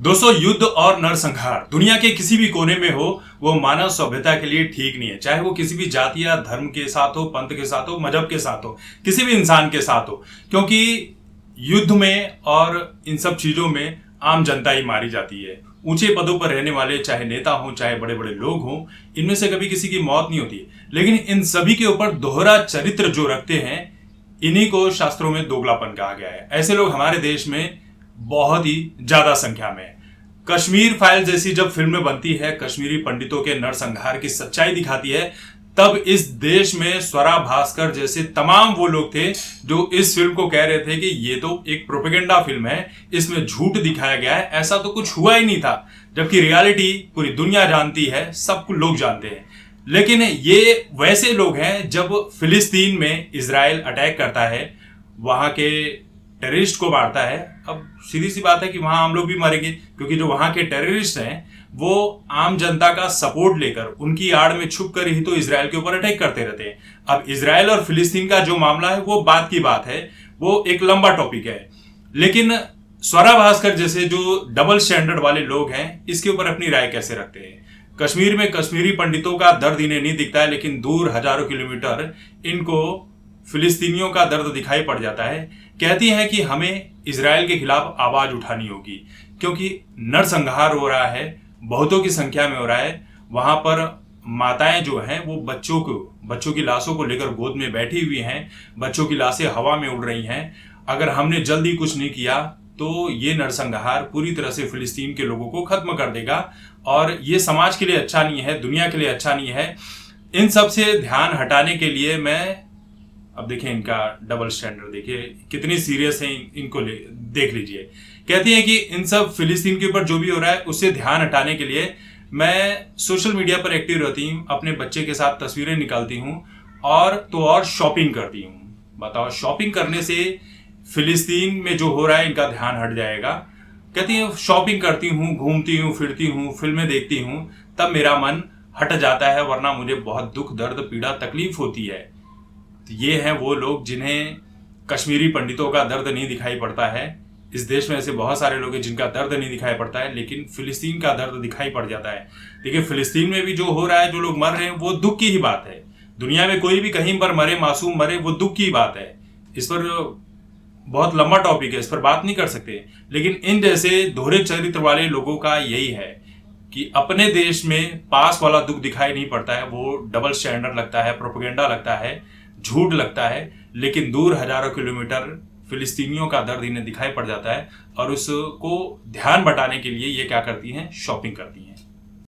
दोस्तों, युद्ध और नरसंहार दुनिया के किसी भी कोने में हो, वो मानव सभ्यता के लिए ठीक नहीं है। चाहे वो किसी भी जाति या धर्म के साथ हो, पंथ के साथ हो, मजहब के साथ हो, किसी भी इंसान के साथ हो। क्योंकि युद्ध में और इन सब चीजों में आम जनता ही मारी जाती है। ऊंचे पदों पर रहने वाले, चाहे नेता हों, चाहे बड़े बड़े लोग हों, इनमें से कभी किसी की मौत नहीं होती। लेकिन इन सभी के ऊपर दोहरा चरित्र जो रखते हैं, इन्हीं को शास्त्रों में दोगलापन कहा गया है। ऐसे लोग हमारे देश में बहुत ही ज्यादा संख्या में। कश्मीर फाइल जैसी जब फिल्में बनती है, कश्मीरी पंडितों के नरसंहार की सच्चाई दिखाती है, तब इस देश में स्वरा भास्कर जैसे तमाम वो लोग थे जो इस फिल्म को कह रहे थे कि ये तो एक प्रोपेगेंडा फिल्म है, इसमें झूठ दिखाया गया है, ऐसा तो कुछ हुआ ही नहीं था। जबकि रियलिटी पूरी दुनिया जानती है, सब लोग जानते हैं। लेकिन ये वैसे लोग हैं, जब फिलिस्तीन में इजराइल अटैक करता है, वहां के टेररिस्ट को मारता है। अब सीधी सी बात है कि वहां हम लोग भी मरेंगे, क्योंकि जो वहां के टेररिस्ट हैं वो आम जनता का सपोर्ट लेकर, उनकी आड़ में छुप कर ही तो इजराइल के ऊपर अटैक करते रहते हैं। अब इजराइल और फिलिस्तीन का जो मामला है वो बात की बात है, वो एक लंबा टॉपिक है। लेकिन स्वरा भास्कर जैसे जो डबल स्टैंडर्ड वाले लोग हैं, इसके ऊपर अपनी राय कैसे रखते हैं? कश्मीर में कश्मीरी पंडितों का दर्द इन्हें नहीं दिखता है, लेकिन दूर हजारों किलोमीटर इनको फिलिस्तीनियों का दर्द दिखाई पड़ जाता है। कहती हैं कि हमें इजराइल के खिलाफ आवाज उठानी होगी, क्योंकि नरसंहार हो रहा है, बहुतों की संख्या में हो रहा है। वहां पर माताएं जो हैं वो बच्चों की लाशों को लेकर गोद में बैठी हुई हैं, बच्चों की लाशें हवा में उड़ रही हैं। अगर हमने जल्दी कुछ नहीं किया तो ये नरसंहार पूरी तरह से फिलिस्तीन के लोगों को खत्म कर देगा, और ये समाज के लिए अच्छा नहीं है, दुनिया के लिए अच्छा नहीं है। इन सब से ध्यान हटाने के लिए अब देखिए इनका डबल स्टैंडर्ड, देखिए कितनी सीरियस है, इनको देख लीजिए। कहती हैं कि इन सब फिलिस्तीन के ऊपर जो भी हो रहा है उससे ध्यान हटाने के लिए मैं सोशल मीडिया पर एक्टिव रहती हूँ, अपने बच्चे के साथ तस्वीरें निकालती हूँ और शॉपिंग करती हूँ। बताओ, शॉपिंग करने से फिलिस्तीन में जो हो रहा है इनका ध्यान हट जाएगा। कहती है शॉपिंग करती हूँ, घूमती हूँ, फिरती हूँ, फिल्में देखती हूँ, तब मेरा मन हट जाता है, वरना मुझे बहुत दुख, दर्द, पीड़ा, तकलीफ होती है। ये हैं वो लोग जिन्हें कश्मीरी पंडितों का दर्द नहीं दिखाई पड़ता है। इस देश में ऐसे बहुत सारे लोग हैं जिनका दर्द नहीं दिखाई पड़ता है, लेकिन फिलिस्तीन का दर्द दिखाई पड़ जाता है। देखिए, फिलिस्तीन में भी जो हो रहा है, जो लोग मर रहे हैं, वो दुख की ही बात है। दुनिया में कोई भी कहीं पर मरे, मासूम मरे, वो दुख की बात है। इस पर बहुत लंबा टॉपिक है, इस पर बात नहीं कर सकते। लेकिन इन जैसे दोहरे चरित्र वाले लोगों का यही है कि अपने देश में पास वाला दुख दिखाई नहीं पड़ता है, वो डबल स्टैंडर्ड लगता है, प्रोपेगेंडा लगता है, झूठ लगता है। लेकिन दूर हजारों किलोमीटर फिलिस्तीनियों का दर्द इन्हें दिखाई पड़ जाता है, और उसको ध्यान बटाने के लिए ये क्या करती हैं? शॉपिंग करती हैं।